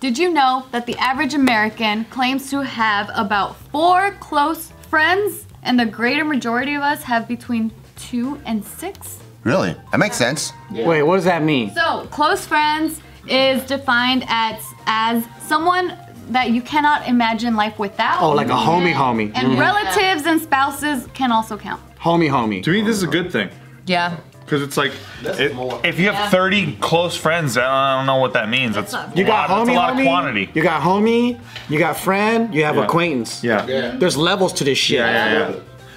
Did you know that the average American claims to have about 4 close friends, and the greater majority of us have between 2 and 6? Really? That makes sense. Yeah. Wait, what does that mean? So, close friends is defined as someone that you cannot imagine life without. Oh, like a homie. And relatives and spouses can also count. Homie. To me, this is a good thing. Yeah. Because it's like, if you have 30 close friends, I don't know what that means. That's you got homie, that's a lot of quantity. You got homie, you got friend, you have acquaintance. Yeah. There's levels to this shit. Yeah.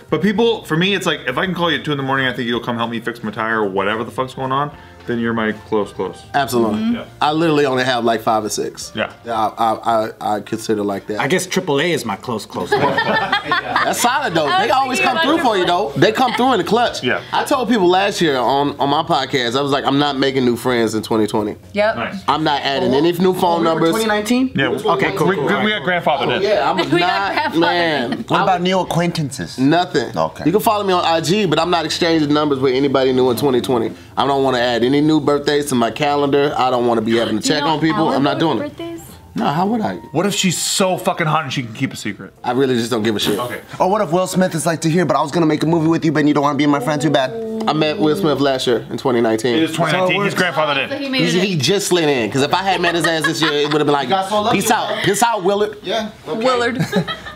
But people, for me, it's like, if I can call you at 2 in the morning, I think you'll come help me fix my tire or whatever the fuck's going on, then you're my close. Absolutely. Mm-hmm. Yeah. I literally only have like 5 or 6. Yeah. I consider like that. I guess AAA is my close. That's solid though. They always come through for you though. They come through in the clutch. Yeah. I told people last year on my podcast, I was like, I'm not making new friends in 2020. Yep. Nice. I'm not adding any new phone numbers. 2019? Yeah. Okay, cool. We got grandfathered in. Yeah, I'm We got not, grandfathered man. What about new acquaintances? Nothing. Okay. You can follow me on IG, but I'm not exchanging numbers with anybody new in 2020. I don't want to add any new birthdays to my calendar. I don't want to be having to check on people. I'm not doing it. Birthdays? No, how would I? What if she's so fucking hot and she can keep a secret? I really just don't give a shit. Okay. Or what if Will Smith is like, Tahir, but I was gonna make a movie with you, but you don't want to be my friend too bad? I met Will Smith last year in 2019. It is 2019. He's grandfathered So in. he made it He just slid in, because if I had met his ass this year, it would have been like, got so lucky. peace out, Willard. Yeah. Okay. Willard.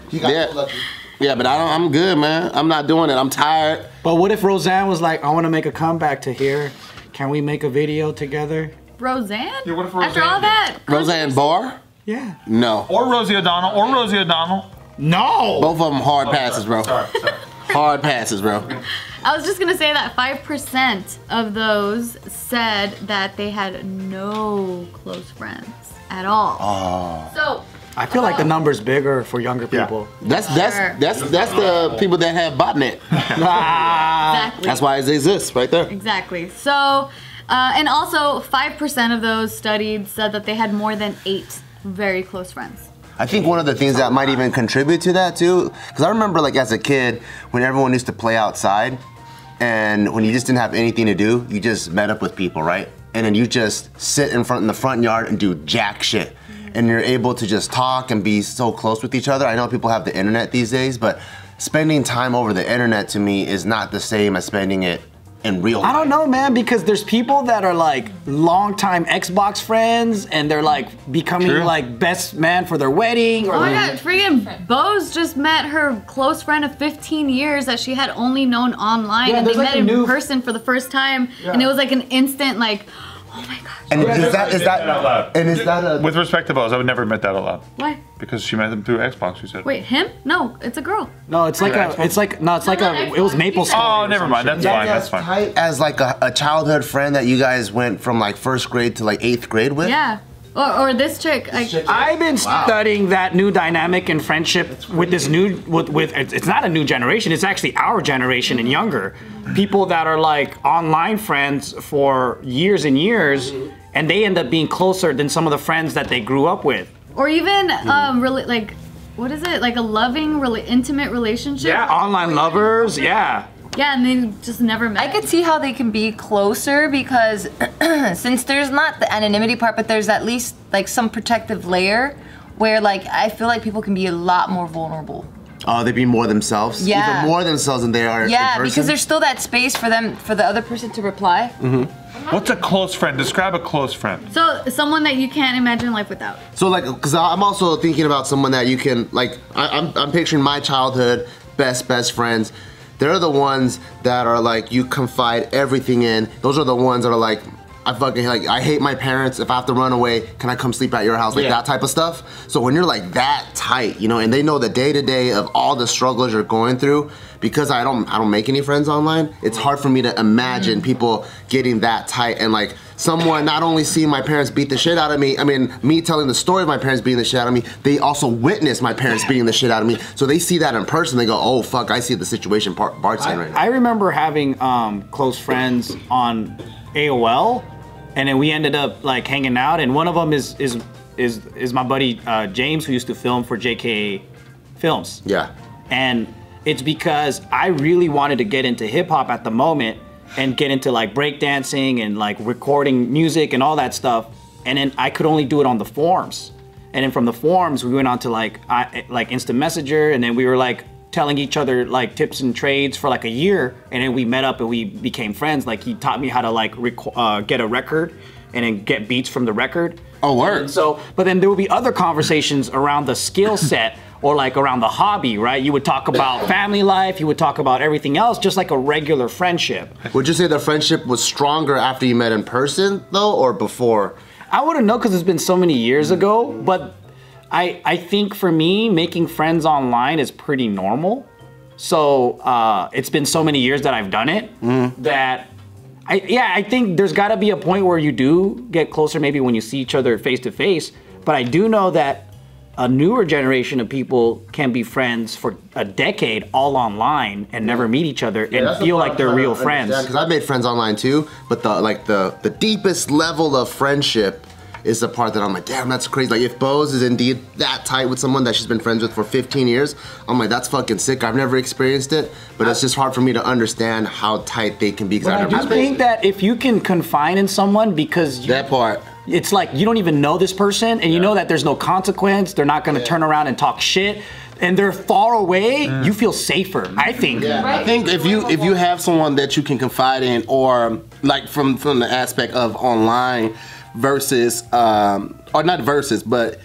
You got Yeah. so lucky. Yeah, but I'm good, man. I'm not doing it. I'm tired. But what if Roseanne was like, I want to make a comeback to here. Can we make a video together? Roseanne? Yeah, what if After Roseanne all did? that? Roseanne Barr? Yeah. No. Or Rosie O'Donnell. No! Both of them hard passes, bro. Sorry. Hard passes, bro. I was just gonna say that 5% of those said that they had no close friends at all. So I feel like the number's bigger for younger people. That's the people that have botnet. exactly. That's why it exists right there. Exactly. So, and also 5% of those studied said that they had more than 8 very close friends. I think one of the things that might even contribute to that too, because I remember like as a kid when everyone used to play outside, and when you just didn't have anything to do, you just met up with people, right? And then you just sit in the front yard and do jack shit. And you're able to just talk and be so close with each other. I know people have the internet these days, but spending time over the internet to me is not the same as spending it in real life. I don't know, man, because there's people that are like longtime Xbox friends and they're like becoming like best man for their wedding. Or Oh my god, freaking Bose just met her close friend of 15 years that she had only known online, Yeah, and they there's like met a in new- person for the first time, and it was like an instant like, oh my god. And is that a... With respect to Bose, I would never admit that out loud. Why? Because she met them through Xbox, you said. Wait, him? No, it's a girl. No, it's like it was Maple Story. Oh, or never some mind. shit. That's fine. That's fine. tight as like a childhood friend that you guys went from like 1st grade to like 8th grade with? Yeah. Or this chick. I've been studying that new dynamic in friendship with this new, it's not a new generation, it's actually our generation and younger. People that are like online friends for years and years, and they end up being closer than some of the friends that they grew up with. Or even really like, what is it? Like a loving, really intimate relationship? Yeah, online lovers, yeah. Yeah, and they just never met. I could see how they can be closer because since there's not the anonymity part, but there's at least like some protective layer where like I feel like people can be a lot more vulnerable. Oh, they be more themselves? Yeah. Even more themselves than they are in Yeah, person? because there's still that space for the other person to reply. What's a close friend? Describe a close friend. So someone that you can't imagine life without. So like, cause I'm also thinking about someone that you can, like, I'm picturing my childhood best friends. They're the ones that are like, you confide everything in. Those are the ones that are like, I hate my parents. If I have to run away, can I come sleep at your house? Like that type of stuff. So when you're like that tight, you know, and they know the day-to-day of all the struggles you're going through, because I don't make any friends online, it's hard for me to imagine people getting that tight and like someone not only seeing my parents beat the shit out of me, I mean, me telling the story of my parents beating the shit out of me, they also witness my parents beating the shit out of me. So they see that in person, they go, oh fuck, I see the situation Bart's in right now. I remember having close friends on AOL, and then we ended up like hanging out, and one of them is my buddy James, who used to film for JK Films. Yeah. And it's because I really wanted to get into hip hop at the moment and get into like breakdancing and like recording music and all that stuff, and then I could only do it on the forums. And then from the forums, we went on to like Instant Messenger, and then we were like telling each other like tips and trades for like a year, and then we met up and we became friends. Like he taught me how to like get a record and then get beats from the record. Oh, word. So, but then there would be other conversations around the skill set or like around the hobby, right? You would talk about family life, you would talk about everything else, just like a regular friendship. Would you say the friendship was stronger after you met in person though, or before? I wouldn't know because it's been so many years ago, but I think for me, making friends online is pretty normal. So it's been so many years that I've done it that I think there's gotta be a point where you do get closer maybe when you see each other face to face, but I do know that a newer generation of people can be friends for a decade all online and never meet each other and feel like they're real friends. Because I've made friends online too, but the deepest level of friendship is the part that I'm like, damn, that's crazy. Like if Bose is indeed that tight with someone that she's been friends with for 15 years, I'm like, that's fucking sick. I've never experienced it, but it's just hard for me to understand how tight they can be. But I do think that if you can confide in someone because that part. It's like you don't even know this person and you know that there's no consequence, they're not gonna turn around and talk shit, and they're far away, you feel safer, I think. Yeah. I think if you have someone that you can confide in, or like from the aspect of online versus, or not versus, but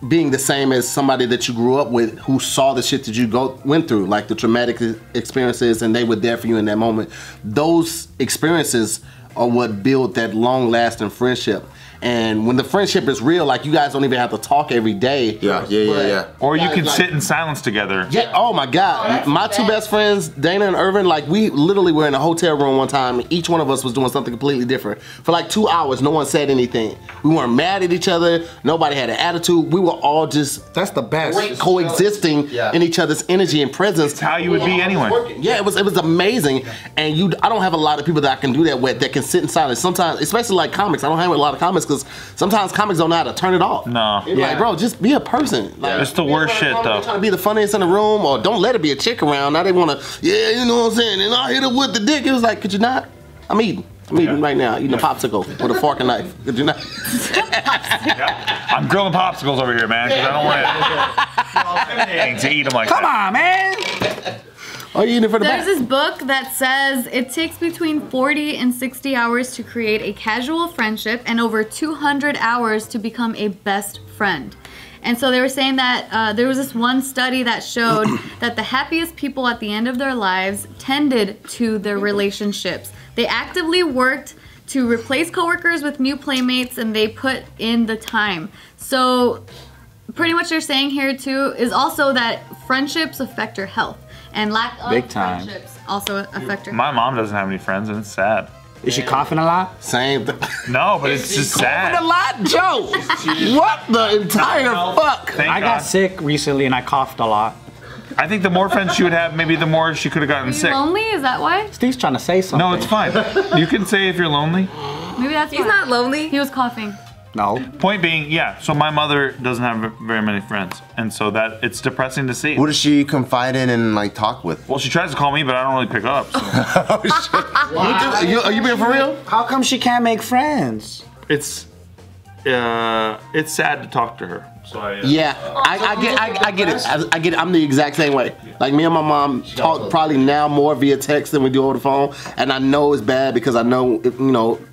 being the same as somebody that you grew up with who saw the shit that you went through, like the traumatic experiences, and they were there for you in that moment. Those experiences are what build that long-lasting friendship. And when the friendship is real, like you guys don't even have to talk every day. Yeah. Or you can sit in silence together. Yeah, oh my God. My two best friends, Dana and Irvin, like we literally were in a hotel room one time and each one of us was doing something completely different. For like 2 hours, no one said anything. We weren't mad at each other. Nobody had an attitude. We were all just that's the best. Coexisting in each other's energy and presence. It's how you would be anyway. Yeah, it was amazing. And I don't have a lot of people that I can do that with that can sit in silence. Sometimes, especially like comics, I don't hang with a lot of comics because sometimes comics don't know how to turn it off. No. Like, bro, just be a person. Like, it's the worst shit, though. Trying to be the funniest in the room, or don't let it be a chick around. Now they want to, you know what I'm saying? And I hit her with the dick. It was like, could you not? I'm eating right now, eating a popsicle with a fork and knife. Could you not? I'm grilling popsicles over here, man, because I don't want it to eat them like Come that. on, man! Are you eating it for the There's back? this book that says it takes between 40 and 60 hours to create a casual friendship and over 200 hours to become a best friend. And so they were saying that there was this one study that showed that the happiest people at the end of their lives tended to their relationships. They actively worked to replace coworkers with new playmates and they put in the time. So pretty much they're saying here too is also that friendships affect your health. And lack of friendships also affect your My mom doesn't have any friends, and it's sad. Is she coughing a lot? Same thing. No, but it's just sad. A lot, Joe. What the entire fuck? I got sick recently and I coughed a lot. I think the more friends she would have, maybe the more she could have gotten Are you sick. lonely? Is that why? Steve's trying to say something. No, it's fine. You can say if you're lonely. Maybe that's He's why. not lonely. He was coughing. No. Point being, yeah, so my mother doesn't have very many friends, and so that it's depressing to see. Who does she confide in and like talk with? Well, she tries to call me, but I don't really pick up. So. Are you being for real? How come she can't make friends? It's sad to talk to her. So Yeah, I get it. I get it. I'm the exact same way. Like me and my mom talk probably now more via text than we do over the phone, and I know it's bad because I know if,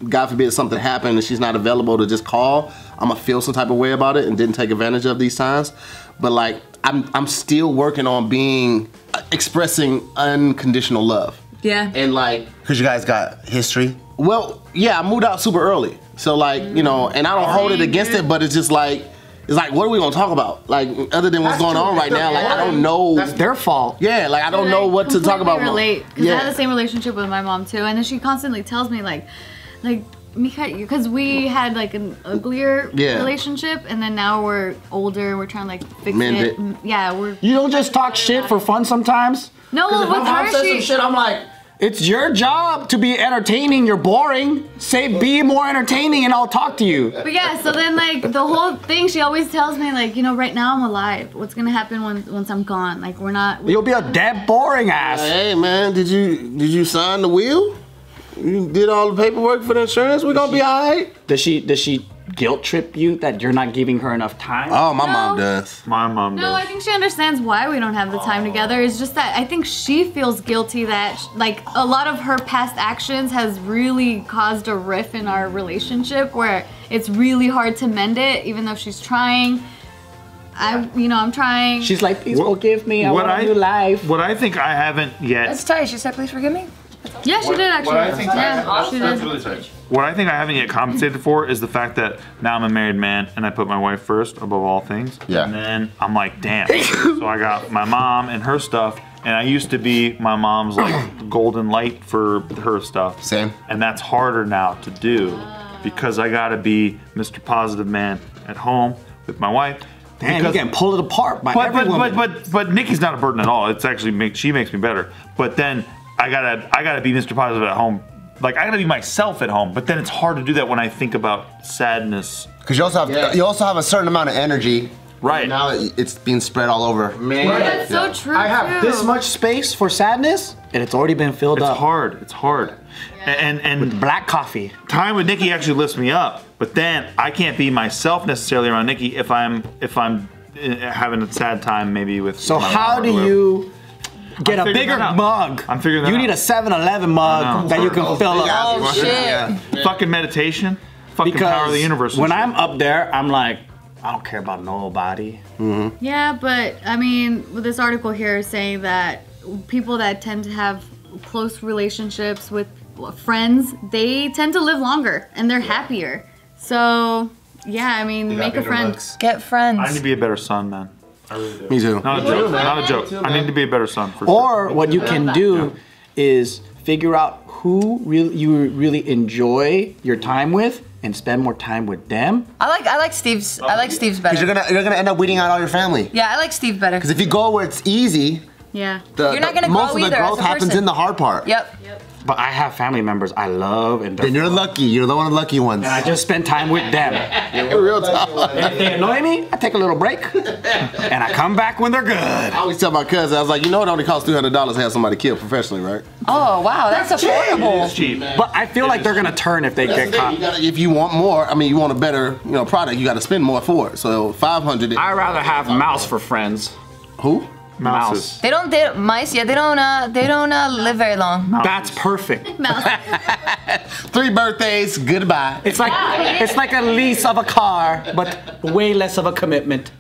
God forbid something happened and she's not available to just call, I'm gonna feel some type of way about it and didn't take advantage of these times. But like I'm still working on expressing unconditional love. Yeah. And like, Because you guys got history. well, yeah, I moved out super early, so like and I don't hold it against it, but it's just like. It's like, what are we gonna talk about? Like, other than what's going on right now, like, I don't know. That's their fault. Yeah, like, I don't know what to talk about. Relate, because I had the same relationship with my mom too, and then she constantly tells me like, Mika, because we had like an uglier relationship, and then now we're older, we're trying to like fix it. Yeah, we're. You don't just talk shit for fun sometimes? No, If my with mom her says she. some shit, I'm like, it's your job to be entertaining. You're boring. Say be more entertaining and I'll talk to you. But yeah, so then like the whole thing, she always tells me like, right now I'm alive. What's gonna happen once I'm gone? Like we're not. You'll be a dead boring ass. Hey man, did you sign the will? You did all the paperwork for the insurance? We're gonna be all right. Does she guilt trip you that you're not giving her enough time? Oh, my No. mom does. My mom No, does. I think she understands why we don't have the time together. It's just that I think she feels guilty that like a lot of her past actions has really caused a rift in our relationship where it's really hard to mend it, even though she's trying. I'm trying. She's like, please forgive me. I What want a new life. What I think I haven't yet. That's tight. She said, please forgive me. Yeah, she did actually. What I think Yeah, she did. What I think I haven't yet compensated for is the fact that now I'm a married man and I put my wife first above all things. Yeah. And then I'm like, damn. So I got my mom and her stuff, and I used to be my mom's like golden light for her stuff. Same. And that's harder now to do because I gotta be Mr. Positive Man at home with my wife. Damn, you can pull it apart by every woman. But Nikki's not a burden at all. It's actually she makes me better. But then I gotta be Mr. Positive at home. Like I gotta be myself at home. But then it's hard to do that when I think about sadness. Because you also have a certain amount of energy. Right. Now it's being spread all over. Man, That's so true. I have too. this much space for sadness, and it's already been filled It's up. hard. It's hard. And With black coffee. time with Nikki actually lifts me up. But then I can't be myself necessarily around Nikki if I'm having a sad time maybe with. So my how mom or do whoever. you get I'm a figuring bigger that out. mug? I'm figuring that You out. need a 7-Eleven mug that you can fill up. Oh, shit. Yeah. Fucking meditation? Fucking power of the universe. when I'm up there, I'm like, I don't care about nobody. Yeah, but I mean, this article here is saying that people that tend to have close relationships with friends, they tend to live longer and they're happier. So, yeah, I mean, make a friend. Get friends. I need to be a better son, man. I really do. Me too. Not a joke. Not a joke. I need to be a better son for Or what you can do is figure out who you really enjoy your time with and spend more time with them. I like Steve's. I like Steve's better. Because you're gonna end up weeding out all your family. Yeah, I like Steve better. Because if you go where it's easy, Yeah. You're not gonna most grow of the either as growth a happens person. in the hard part. Yep. But I have family members I love and Then you're lucky. You're the one of the lucky ones. I just spend time with them. Real talk. If they annoy me, I take a little break and I come back when they're good. I always tell my cousin, I was like, you know it only costs $300 to have somebody killed professionally, right? Oh wow, that's affordable. It's cheap. But I feel like they're gonna turn if they get caught. If you want more, I mean, you want a better, product, you got to spend more for it. So $500. I'd rather have mouse for friends. Who? Mouses. They don't mice. Yeah, they don't live very long. That's perfect. 3 birthdays, goodbye. It's like a lease of a car, but way less of a commitment.